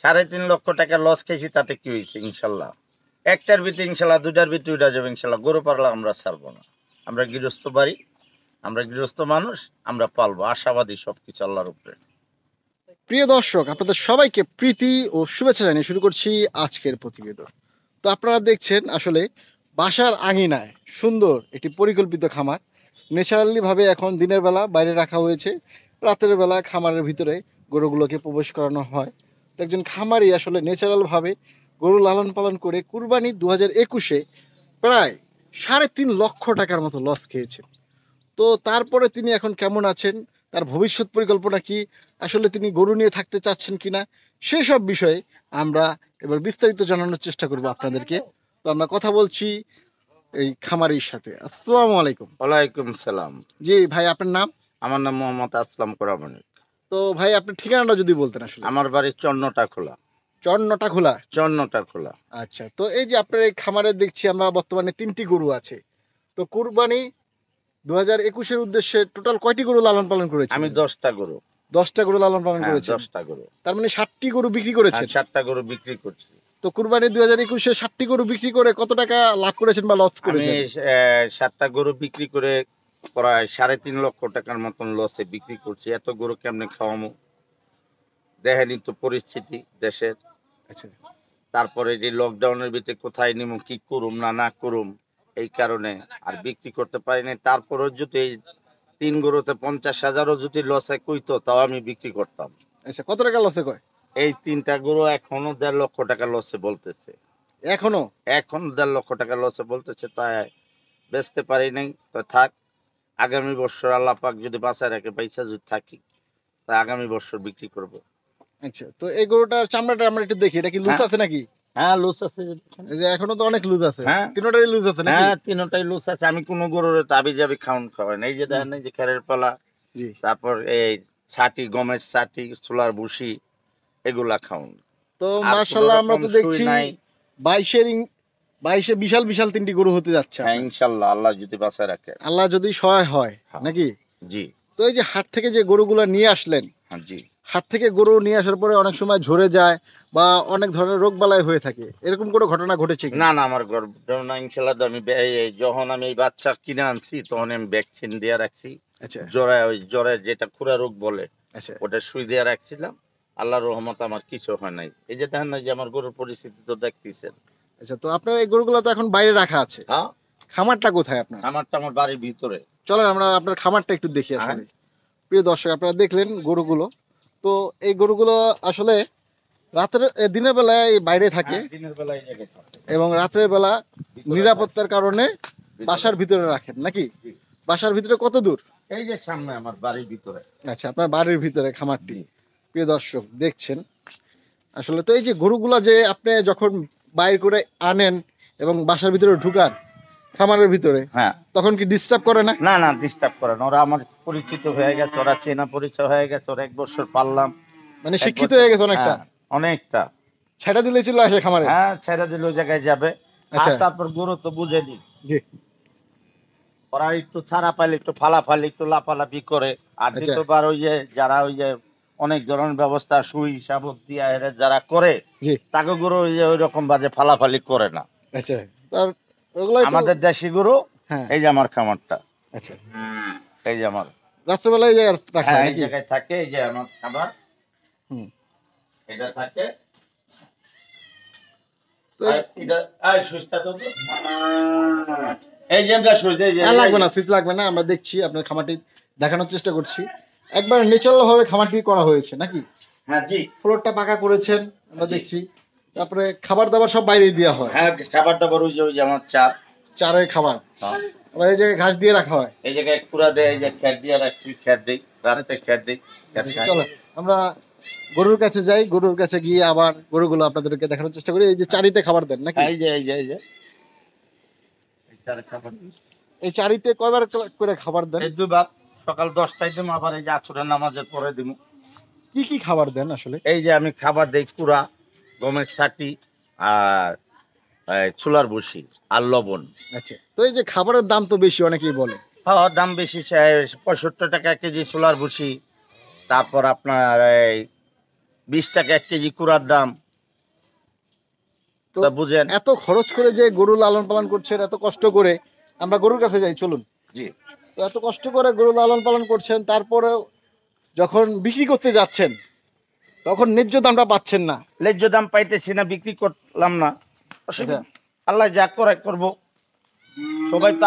3.5 লক্ষ টাকা লস খেয়েছি, তাতে কি হয়েছে? ইনশাল্লাহ একটার ভিতরে ইনশাল্লাহ, দুটার ভিতরে উঠা যাবে ইনশাল্লাহ। গরু পারলে আমরা ছাড়বো না। আমরা গৃহস্থ বাড়ি, আমরা গৃহস্থ মানুষ, আমরা পালবো, আশাবাদী সবকিছু আল্লাহর উপরে। প্রিয় দর্শক, আপনাদের সবাইকে প্রীতি ও শুভেচ্ছা জানিয়ে শুরু করছি আজকের প্রতিবেদন। তো আপনারা দেখছেন আসলে বাসার আঙিনায় সুন্দর একটি পরিকল্পিত খামার। ন্যাচারালি ভাবে এখন দিনের বেলা বাইরে রাখা হয়েছে, রাতের বেলা খামারের ভিতরে গরুগুলোকে প্রবেশ করানো হয়। তো একজন খামারি আসলে ন্যাচারাল ভাবে গরু লালন পালন করে কুরবানি 2021-এ প্রায় 3.5 লক্ষ টাকার মতো লস খেয়েছেন। তো তারপরে তিনি এখন কেমন আছেন, তার ভবিষ্যৎ পরিকল্পনা কি, আসলে তিনি গরু নিয়ে থাকতে চাচ্ছেন কিনা, সেসব বিষয়ে আমরা এবার বিস্তারিত জানানোর চেষ্টা করব আপনাদেরকে। তো আমরা কথা বলছি এই খামারির সাথে। আসসালামু আলাইকুম। ওয়ালাইকুম সালাম। জি ভাই, আপনার নাম? আমার নাম মোহাম্মদ আসলাম কোরামনি। তো ভাই, আপনার ঠিকানাটা যদি বলতেন। আসলে আমার বাড়ি চন্নটা খোলা। চন্নটা খোলা। চন্নটা খোলা। আচ্ছা, তো এই যে আপনার এই খামারে দেখছি আমরা বর্তমানে 3টি গরু আছে। তো কুরবানি 2021-এর উদ্দেশ্যে টোটাল কয়টি গরু লালন পালন করেছেন? আমি 10টা গরু। 10টা গরু লালন পালন করেছেন? 10টা গরু। তার মানে 60টি গরু বিক্রি করেছেন? 7টা গরু বিক্রি করছি। তো কুরবানি 2021-এ 60টি গরু বিক্রি করে কত টাকা লাভ করেছেন বা লস আমি করেছেন? 7টা গরু বিক্রি করে প্রায় 3.5 লক্ষ টাকার মতন লসে বিক্রি করছি। এত গরু কেমনে খাওয়ামো? দেখেনি তো পরিস্থিতি দেশের। আচ্ছা, তারপরে যে লকডাউনের ভিতরে কোথায় নিমু, কি করুম না করুম, এই কারণে আর বিক্রি করতে পারিনি। তারপরেও যদি এই 3 গরুতে 50,000ও যদি লসে কইতো, তাও আমি বিক্রি করতাম। আচ্ছা, কত টাকা লসে কয়? এই 3টা গরু এখনো 1.5 লক্ষ টাকা লসে বলতেছে। এখনো? এখন 1.5 লক্ষ টাকা লসে বলতেছে, তাই বেচতে পারি নাই। তো থাক, আগামী বছর আল্লাহ পাক যদি বাঁচায় রাখে, পয়সা যদি থাকি, তা আগামী বছর বিক্রি করব। আচ্ছা, তো এই গরুটার চামড়াটা আমরা একটু দেখি, এটা কি লুজ হ্যাঁ। আছে নাকি? হ্যাঁ, লুজ আছে। এই যে এখনো তো অনেক লুজ আছে। হ্যাঁ। তিনটারই লুজ আছে নাকি? হ্যাঁ, তিনটাই লুজ আছে। আমি কোনো গরুর তাবি যাবি খাওয়ান খাওয়াই না। এই যে দেখেন, এই যে খেরের পালা, জি। তারপর এই ছাটি, গমের ছাটি, ছোলার ভুসি, এগুলা খাওয়ান। তো আর মাশাআল্লাহ, কোনো আমরা তো রকম দেখছি সুই নাই। 22-এ বিশাল বিশাল 3টি গরু হতে যাচ্ছে হ্যাঁ, আপনার। ইনশাল্লাহ আল্লাহ যদি বাঁচায় রাখে। আল্লাহ যদি সহায় হয় হ্যাঁ। নাকি? জি। তো এই যে হাট থেকে যে গরুগুলো নিয়ে আসলেন, হ্যাঁ, জি। হাট থেকে গরু নিয়ে আসার পরে অনেক সময় ঝরে যায় বা অনেক ধরনের রোগ বালাই হয়ে থাকে, এরকম কোনো ঘটনা ঘটেছে কি? না না, আমার গর্ব না ইনশাল্লাহ। আমি যখন আমি এই বাচ্চা কিনে আনছি, তখন আমি ভ্যাকসিন দিয়ে রাখছি। আচ্ছা ওই জ্বরের যেটা খুরা রোগ বলে, আচ্ছা ওটা সুই দিয়ে রাখছিলাম। আল্লাহর রহমত আমার কিছু হয় নাই। এই যে দেখেন না, যে আমার গরুর পরিস্থিতি তো দেখতেছেন। আচ্ছা, তো আপনার এই গরুগুলো তো এখন বাইরে রাখা আছে, হ্যাঁ, খামারটা কোথায় আপনার? আমারটা আমার বাড়ির ভিতরে। চলেন আমরা আপনার খামারটা একটু দেখি। হ্যাঁ। আসলে প্রিয় দর্শক, আপনারা দেখলেন গরুগুলো। তো এই গরুগুলো আসলে দিনের বেলায় বাইরে থাকে হ্যাঁ, দিনের বেলা এই জায়গায় থাকে। এবং রাতের বেলা ভিতরে নিরাপত্তার কারণে ভিতরে। বাসার ভিতরে রাখেন নাকি? জি। বাসার ভিতরে কত দূর? এই যে সামনে আমার বাড়ির ভিতরে। আচ্ছা, আপনার বাড়ির ভিতরে খামারটি। জি। প্রিয় দর্শক দেখছেন আসলে, তো এই যে গরুগুলা যে আপনি যখন বাইর করে আনেন এবং বাসার ভিতরে ঢুকান খামারের ভিতরে, হ্যাঁ। তখন কি ডিস্টার্ব করে না? না না, ডিস্টার্ব করে না। ওরা আমার পরিচিত হয়ে গেছে, ওরা চেনা পরিচয় হয়ে গেছে। ওরা 1 বছর পারলাম। মানে শিক্ষিত হয়ে গেছে অনেকটা? হ্যাঁ, অনেকটা। ছেড়ে দিলে চলে আসে খামারে? হ্যাঁ, ছেড়ে দিলে ওই জায়গায় যাবে। আচ্ছা। আর তারপর গরু তো বুঝেনি, জি। ওরা একটু ছাড়া পাইলে একটু ফালাফালি, একটু লাফালাফি করে। আর আচ্ছা। দ্বিতীয়বার ওই যে যারা ওই যে অনেক ধরনের ব্যবস্থা সুই সাবক দিয়া এরা যারা করে, জি। তাকে গরু ওই যে ওই রকম বাজে ফালাফালি করে না। আচ্ছা, তার ওগুলো আমাদের দেশি গরু। হ্যাঁ। এই যে আমার খামারটা, আচ্ছা, এই যে আমার। রাত্রেবেলায় এই জায়গায় রাখা হ্যাঁ, হয় এই নাকি? জায়গায় থাকে। এই যে আমার খাবার, হুম। এটা থাকে। তো আর এটা এই সুইচটা তো এই যে আমরা সুইচ, এই যে লাগবে না, সুইচ লাগবে না। আমরা দেখছি আপনার খামারটি দেখানোর চেষ্টা করছি। একবার ন্যাচারাল ভাবে খামারটি করা হয়েছে নাকি? হ্যাঁ, জি। ফ্লোরটা পাকা করেছেন আমরা জি। দেখছি। তারপরে খাবার দাবার সব বাইরে দেওয়া হয়। হ্যাঁ, খাবার দাবার ওই যে আমার চার। চারের খাবার আবার এই জায়গায় ঘাস দিয়ে রাখা হয়। এই জায়গায় কুড়া দেয়, এই যে খের দিয়ে রাখছি, খের দিই রাত্রে, আচ্ছা। খের দিই। চলো আমরা গরুর কাছে যাই, গরুর কাছে গিয়ে আবার গরুগুলো আপনাদেরকে দেখানোর চেষ্টা করি। এই যে চারিতে খাবার দেন নাকি? এই যে এই যে এই যে এই চারে খাবার দিই। এই চারিতে কয়বার করে খাবার দেন? এই দুবার, সকাল 10টায় দিমু, আবার এই যে আসরের নামাজের পরে দিমু। কি কি খাবার দেন আসলে? এই যে আমি খাবার দেই কুড়া, গমের ছাটি, আর ছোলার ভুসি, আর লবণ। আচ্ছা, তো এই যে খাবারের দাম তো বেশি অনেকেই বলে। হ্যাঁ, দাম বেশি। 65 টাকা কেজি ছোলার ভুসি। তারপর আপনার এই 20 টাকা 1 কেজি কুড়ার দাম। তো তা বুঝেন। এত খরচ করে যে গরু লালন পালন করছেন, এত কষ্ট করে, আমরা গরুর কাছে যাই চলুন। জি। তো এত কষ্ট করে গরু লালন পালন করছেন, তারপরেও যখন বিক্রি করতে যাচ্ছেন তখন ন্যায্য দামটা পাচ্ছেন না। ন্যায্য দাম পাইতেছি না, বিক্রি করলাম না। আচ্ছা। আল্লাহ যা করে করবো। সবাই তো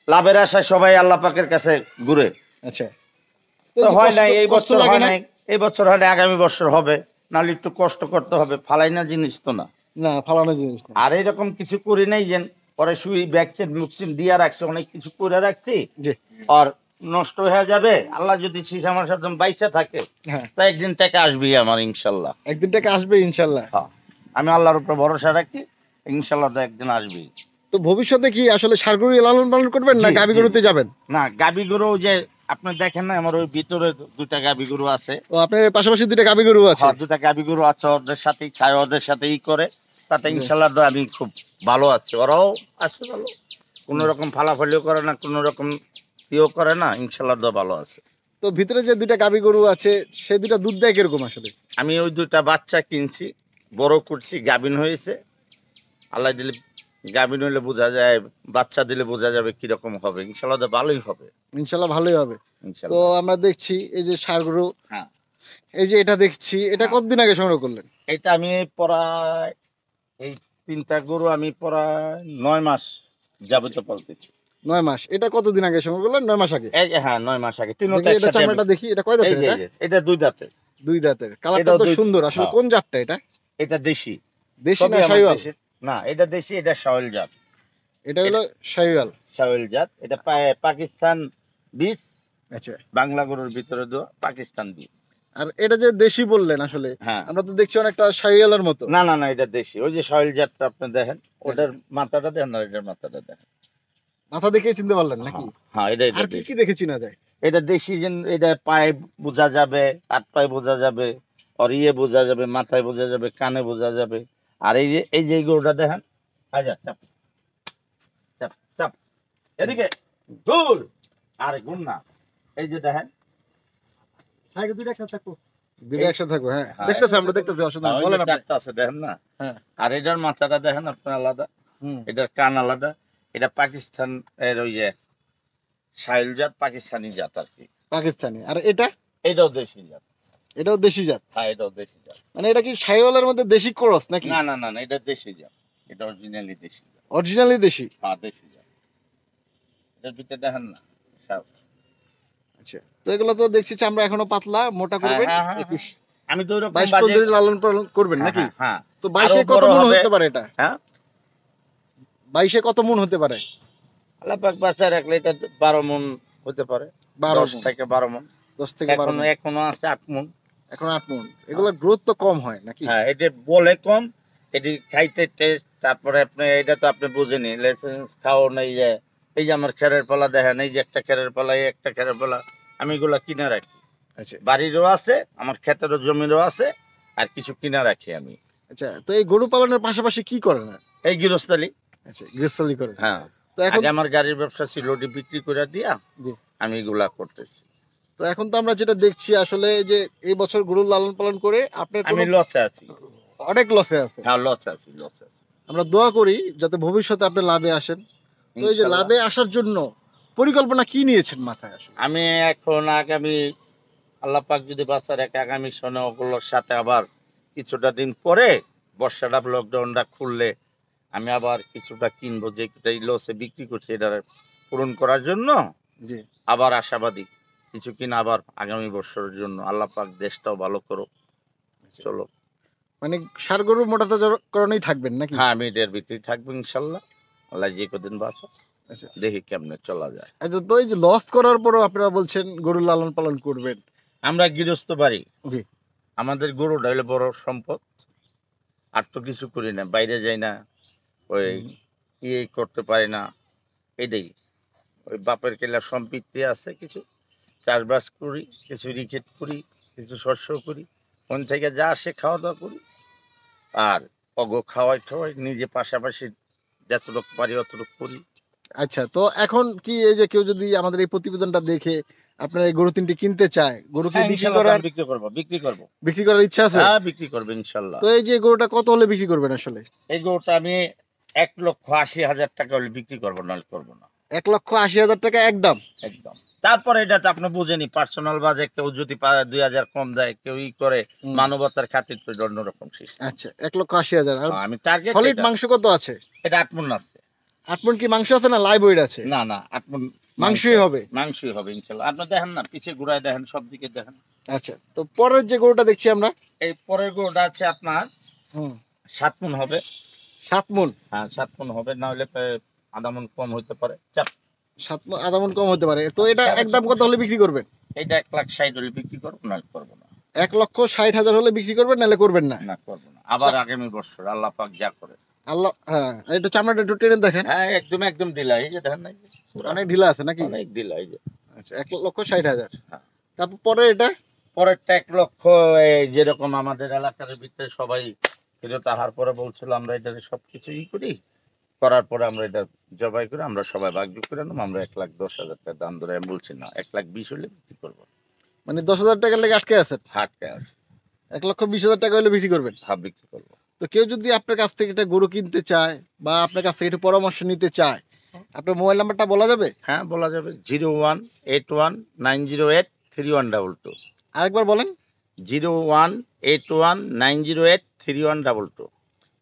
লাভের আশায় সবাই আল্লাহ পাকের কাছে ঘুরে। আচ্ছা, তো তো এই যে হয় নাই, এই কষ্ট বছর লাগে হয় না? নাই, এই বছর হয় না, আগামী বছর হবে। নাহলে একটু কষ্ট করতে হবে, ফালাই না জিনিস তো না। না, ফালানো জিনিস না। আর এইরকম কিছু করি নাই যে পরে শুই ভ্যাকসিন মুকসিন দিয়া রাখছি, অনেক কিছু করে রাখছি জি। আর নষ্ট হয়ে যাবে। আল্লাহ যদি আমার সাথে বাইচা থাকে, হ্যাঁ, তা একদিন টাকা আসবেই আমার ইনশাল্লাহ। একদিন টাকা আসবে ইনশাল্লাহ। হ্যাঁ, আমি আল্লাহর উপর ভরসা রাখি, ইনশাল্লাহ তো একদিন আসবেই। তো ভবিষ্যতে কি আসলে ষাঁড় গরু লালন পালন করবেন না জি, গাভী জি। গরুতে যাবেন? না, গাবি গরু যে আপনি দেখেন না, আমার ওই ভিতরে দুটা গাবি গরু আছে। ও, আপনার পাশাপাশি দুইটা গাভী গরু আছে? হ্যাঁ, দুটা গাবি গরু আছে, ওদের সাথেই খায়, ওদের সাথেই করে। তাতে জি। ইনশাল্লাহ তো আমি খুব ভালো আছি, ওরাও আছে ভালো। কোনো রকম ফালাফালিও করে না, কোনো রকম ইয়েও করে না, ইনশাল্লাহ তো ভালো আছে। তো ভিতরে যে দুইটা গাভী গরু আছে, সেই দুইটা দুধ দেয় কিরকম আসলে? আমি ওই দুটা বাচ্চা কিনছি, বড় করছি, গাভিন হয়েছে। আল্লাহ দিলে গাভিন হইলে বোঝা যায়, বাচ্চা দিলে বোঝা যাবে কিরকম হবে। ইনশাল্লাহ তো ভালোই হবে, ইনশাল্লাহ ভালোই হবে। তো ইনশাল্লাহ। আমরা দেখছি এই যে ষাঁড় গরু, হ্যাঁ, এই যে এটা দেখছি, এটা হ্যাঁ। কতদিন আগে সংগ্রহ করলেন? এটা আমি প্রায় এই 3টা গরু আমি প্রায় 9 মাস যাবত পালতেছি। 9 মাস। এটা কতদিন আগে সংগ্রহ করলেন? 9 মাস আগে। এই যে হ্যাঁ, 9 মাস আগে তিনটা দেখি এটা একসাথে আমি। চামড়াটা দেখি, এটা কয় এই দাঁতের যে এটা? এই যে, এটা 2 দাঁতের। দুই দাঁতের। কালারটা এটাও তো 2। সুন্দর আসলে। হ্যাঁ, কোন জাতটা এটা? এটা দেশি। দেশি না সবই আমার শাহিওয়াল? দেশের। না, এটা দেশি, এটা শাওয়াল জাত। এটা হলো শাহিওয়াল। শাওয়াল জাত, এটা পাকিস্তান বীজ। আচ্ছা। বাংলা গরুর ভিতরে দেওয়া পাকিস্তান বীজ। আর এটা যে দেশি বললেন আসলে, হ্যাঁ। আমরা তো দেখছি অনেকটা শাহিওয়ালের মতো। না না না, এটা দেশি। ওই যে শাওয়াল জাতটা আপনি দেখেন, ওটার মাথাটা দেখেন আর এটার মাথাটা দেখেন। মাথা দেখে চিনতে পারলেন নাকি? হ্যাঁ, হ্যাঁ, এটা আর কি দেশি। কি দেখে চিনা যায়? এটা দেশি, এটা পায়ে বোঝা যাবে, হাত পায়ে বোঝা যাবে, আর ইয়ে বোঝা যাবে, মাথায় বোঝা যাবে, কানে বোঝা যাবে। আর এই যে এই গরুটা দেখেন, আচ্ছা চাপ চাপ চাপ, এদিকে দূর, আরে গুণ না। এই যে দেখেন, দুইটা একসাথে থাকবো, হ্যাঁ। হ্যাঁ, দেখতেছি, আমরা দেখতেছি, অসুবিধা নেই। ওই যে বলেন আপনি। চারটা আছে দেখেন না। হ্যাঁ। আর এটার মাথাটা দেখেন আপনার আলাদা, হুম। এটার কান আলাদা। এটা পাকিস্তান এর ওই যে সাহিল জাত, পাকিস্তানি জাত আর কি। পাকিস্তানি। আর এটা? এটাও দেশি জাত। এটাও দেশি জাত? হ্যাঁ, এটাও দেশি জাত। মানে এটা কি শাহিওয়ালের মধ্যে দেশি ক্রস নাকি? না না না না, এটা দেশি জাত, এটা অরিজিনালি দেশি জাত। অরিজিনালি দেশি? হ্যাঁ, দেশি জাত। এটার ভিতরে দেখেন না সব। আচ্ছা। তো এগুলো তো দেখছি চামড়া এখনো পাতলা, মোটা হ্যাঁ, করবেন। হ্যাঁ, হ্যাঁ, 21 আমি তো ওরকম 22 বাজে। পর্যন্ত লালন পালন করবেন হ্যাঁ, নাকি? হ্যাঁ, হ্যাঁ। তো 22 আরো কত বড় মণ হবে। হতে পারে এটা? হ্যাঁ, 22 কত মণ হতে পারে? আল্লাহ পাক বাঁচায় রাখলে এটা 12 মণ হতে পারে। 12 10 মণ। থেকে 12 মণ। 10 থেকে 12 মণ। এখনো আছে 8 মণ। এখন 8 মণ। এগুলোর গ্রোথ তো কম হয় নাকি? হ্যাঁ, এটা বলে কম, এটি খাইতে টেস্ট। তারপরে আপনি এটা তো আপনি বুঝেনি, লাইসেন্স খাও নাই যে। এই যে আমার খেরের পালা দেখেন, এই যে একটা খেরের পালা, এই একটা খেরের পালা, আমি এগুলা কিনে রাখি। আচ্ছা। বাড়িরও আছে, আমার ক্ষেতেরও জমিরও আছে, আর কিছু কিনা রাখি আমি। আচ্ছা, তো এই গরু পালনের পাশাপাশি কি করেন আর? এই গৃহস্থালি। আচ্ছা, গৃহস্থলী করেন। হ্যাঁ, তো এখন আগে আমার গাড়ির ব্যবসা ছিল, ওটি বিক্রি করে দিয়া জি। আমি এগুলা করতেছি। তো এখন তো আমরা যেটা দেখছি আসলে যে এই বছর গরু লালন পালন করে আপনার আমি কোনো লসে আছি। অনেক লসে আছে। হ্যাঁ, লসে আছি, লসে আছি। আমরা দোয়া করি যাতে ভবিষ্যতে আপনি লাভে আসেন। তো এই যে ইনশাল্লাহ। লাভে আসার জন্য পরিকল্পনা কি নিয়েছেন মাথায় আসলে? আমি এখন আগামী, আল্লাহ পাক যদি বাঁচার এক আগামী সনে ওগুলোর সাথে আবার কিছুটা দিন পরে বর্ষাটা লকডাউনটা খুললে আমি আবার কিছুটা কিনবো, যেটাই লসে বিক্রি করছি এটা পূরণ করার জন্য। জি। আবার আশাবাদী কিছু কিনা আবার আগামী বছরের জন্য। আল্লাহ পাক দেশটাও ভালো করো, চলো। মানে ষাঁড় গরু মোটা তাজাকরণেই থাকবেন নাকি? হ্যাঁ, আমি এটার ভিতরেই থাকবো ইনশাল্লাহ। আল্লাহ যে কদিন বাঁচা, আচ্ছা। দেখি কেমনে চলা যায়। আচ্ছা, তো এই যে লস করার পরও আপনারা বলছেন গরু লালন পালন করবেন। আমরা গৃহস্থ বাড়ি, জি। আমাদের গরুটা হলো বড় সম্পদ। আর তো কিছু করি না, বাইরে যাই না, ওই ইয়ে করতে পারি না। এটাই, ওই বাপের কেলা সম্পত্তি আছে কিছু, চাষবাস করি, কিছু রিকেট করি, কিছু শস্য করি, ওখান থেকে যা আসে খাওয়া দাওয়া করি। আর খাওয়াই নিজে পাশাপাশি যতটুকু পারি অতটুকু করি। আচ্ছা, তো এখন কি এই যে কেউ যদি আমাদের এই প্রতিবেদনটা দেখে আপনার এই গরু তিনটি কিনতে চায়, গরু কি হ্যাঁ বিক্রি ইনশাল্লাহ করার দাম বিক্রি করবো ইচ্ছা আছে? হ্যাঁ বিক্রি করবো ইনশাল্লাহ। তো এই যে গরুটা কত হলে বিক্রি করবেন আসলে? এই গরুটা আমি 1,80,000 টাকা হলে বিক্রি করবো, নাহলে করবো না। 1,80,000 টাকা একদম? একদম। তারপরে এটা তো আপনি বুঝেনি, পার্সোনাল বাজে কেউ যদি 2,000 কম দেয়, কেউ ই করে, হুম। মানবতার খাতির করে অন্যরকম সিস্টেম। আচ্ছা, 1,80,000। আর আমি টার্গেট সলিড মাংস কত আছে? এটা 8 মণ আছে। 8 মণ কি মাংস আছে না লাইভ ওয়েট আছে? না না 8 মণ মাংসই হবে? মাংসই হবে ইনশাল্লাহ। আপনি দেখেন না, পিছে ঘুরায় দেখেন, সব দিকে দেখেন। আচ্ছা, তো পরের যে গরুটা দেখছি আমরা, এই পরের গরুটা আছে আপনার 7 মণ হবে। 7 মণ? হ্যাঁ 7 মণ হবে, না হলে আধা মণ কম হইতে পারে। 7 মণ, আধা মণ কম হতে পারে। তো এটা একদম কত হলে বিক্রি করবেন? এটা 1,60,000 হলে বিক্রি করবো, না করবো না। 1,60,000 হলে বিক্রি করবেন, নাহলে করবেন না? না করবো না, আবার আগামী বছর আল্লাহ পাক যা করে। আল্লাহ, হ্যাঁ, এটা চামড়াটা একটু টেনে দেখেন। হ্যাঁ একদম একদম ঢিলা, এই যে দেখেন না, এই যে পুরা অনেক ঢিলা আছে নাকি? অনেক ঢিলা, এই যে। আচ্ছা, 1,60,000। হ্যাঁ। তারপর পরে এটা পরেরটা 1,00,000, এই যেরকম আমাদের এলাকার ভিতরে সবাই ফেরত আহার পরে বলছিল আমরা এটা সবকিছু ই করি, করার পরে আমরা এটা জবাই করে আমরা সবাই ভাগযোগ করে নেবো, আমরা 1,10,000 টাকা দাম ধরে আমি বলছি না, 1,20,000 হলে বিক্রি করবো। মানে 10,000 টাকার লেগে আটকে আছেন? হাটকে আছে, 1,20,000 টাকা হলে বিক্রি করবেন? হাফ বিক্রি করবো। তো কেউ যদি আপনার কাছ থেকে একটা গরু কিনতে চায় বা আপনার কাছ থেকে একটু পরামর্শ নিতে চায়, আপনার মোবাইল নাম্বারটা বলা যাবে? হ্যাঁ বলা যাবে, 0181908312। আরেকবার বলেন। 0181908312।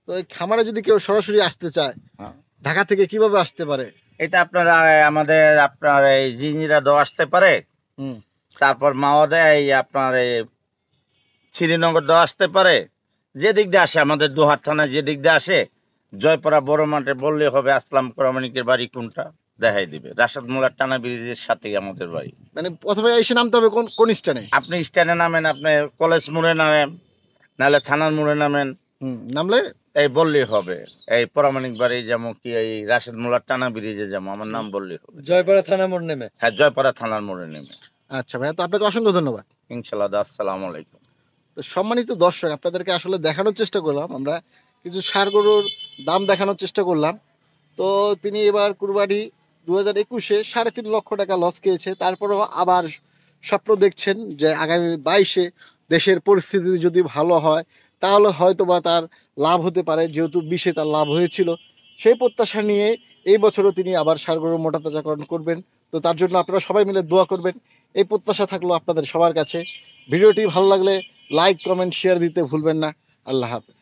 তো এই খামারে যদি কেউ সরাসরি আসতে চায়, হ্যাঁ ঢাকা থেকে কিভাবে আসতে পারে? এটা আপনারা আমাদের আপনার এই জিঞ্জিরা দো আসতে পারে, হুম। তারপর মাওয়াদে এই আপনার এই শ্রীনগর দো আসতে পারে, যে দিক দিয়ে আসে আমাদের দোহার থানায় যে দিক দিয়ে আসে, জয়পাড়া বড় মাঠে বললে হবে আসলাম প্রামাণিকের বাড়ি কোনটা, দেখাই দিবে। রাশাদ মোল্লার টানা ব্রিজের সাথেই আমাদের বাড়ি। মানে প্রথমে এসে নামতে হবে কোন কোন স্থানে? আপনি স্ট্যান্ডে নামেন, আপনি কলেজ মোড়ে নামেন, নাহলে থানার মোড়ে নামেন, নামলে এই বললেই হবে। এই প্রামাণিক বাড়ি যেমন কি এই রাশেদ মোল্লার টানা ব্রিজে যেমন আমার নাম বললেই হবে। জয়পাড়া থানা মোড় নেমে? হ্যাঁ জয়পাড়া থানার মোড়ে নেমে। আচ্ছা ভাইয়া, তো আপনাকে অসংখ্য ধন্যবাদ। ইনশাল্লাহ, আসসালামু আলাইকুম। তো সম্মানিত দর্শক, আপনাদেরকে আসলে দেখানোর চেষ্টা করলাম, আমরা কিছু ষাঁড় গরুর দাম দেখানোর চেষ্টা করলাম। তো তিনি এবার কুরবানি 2021-এ 3.5 লক্ষ টাকা লস খেয়েছে। তারপরেও আবার স্বপ্ন দেখছেন যে আগামী 22-এ দেশের পরিস্থিতি যদি ভালো হয় তাহলে হয়তো বা তার লাভ হতে পারে, যেহেতু 20-এ তার লাভ হয়েছিল। সেই প্রত্যাশা নিয়ে এই বছরও তিনি আবার ষাঁড় গরুর মোটা তাজাকরণ করবেন। তো তার জন্য আপনারা সবাই মিলে দোয়া করবেন, এই প্রত্যাশা থাকলো আপনাদের সবার কাছে। ভিডিওটি ভালো লাগলে লাইক, কমেন্ট, শেয়ার দিতে ভুলবেন না। আল্লাহ হাফেজ।